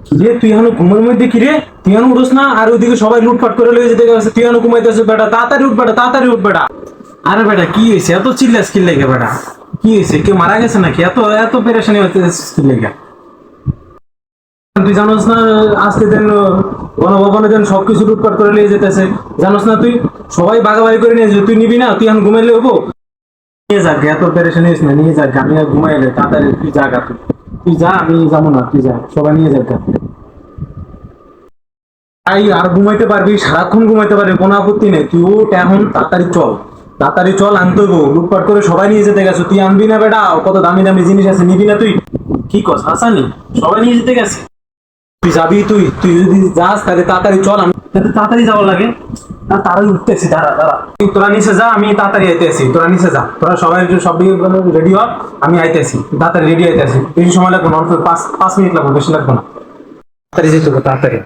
কিরে তুই এখন ঘুমের মধ্যে কিরে তুই এখন উঠোস না আর ওইদিকে সবাই লুটপাট করে লয়ে যেতে গেছে তুই এখন ঘুমাইতেছিস বেটা তাড়াতাড়ি উঠ বেটা তাড়াতাড়ি উঠ বেটা। আরে বেটা কি হয়েছে এত চিল্লাস কি লেগে বেটা কি হয়েছে কেউ মারা গেছে নাকি এত এত পেরেশানি হইতেছিস কি লেগে? তুই জানোস না আজকে দিন গণভবনে দিন সবকিছু লুটপাট করে নিয়ে যেতেছে জানোস না তুই সবাই ভাগাভাগি করে নিয়ে যাবে তুই নিবি না তুই এখন ঘুমাইলে হবো নিয়ে যাক এত পেরেশানি হইস না নিয়ে যাক আমি আর ঘুমাইলে তাড়াতাড়ি তুই জাগা তুই তুই যা আমি যাবো না তুই যা সবাই নিয়ে যাক তাই আর ঘুমাইতে পারবি সারাক্ষণ ঘুমাইতে পারবি কোনো আপত্তি নেই তুই উঠ এখন তাড়াতাড়ি চল আনতে হইবো লুটপাট করে সবাই নিয়ে যেতে গেছে তুই আনবি না বেটা কত দামি দামি জিনিস আছে নিবি না তুই কি কস হাসানি সবাই নিয়ে যেতে গেছে তুই যাবি তুই তুই যদি যাস তাহলে তাড়াতাড়ি চল আমি তাড়াতাড়ি যাওয়ার লাগে আর তাড়াতাড়ি উঠতেছি দাঁড়া দাঁড়া তুই তোরা নিচে যা আমি তাড়াতাড়ি আইতেছি তোরা নিচে যা তোরা সবাই সব রেডি হ আমি আইতেছি তাড়াতাড়ি রেডি আইতেছি বেশি সময় লাগবে না অন্তত 5 মিনিট লাগবে বেশি লাগবে না তাড়াতাড়ি যেতে হবে তাড়াতাড়ি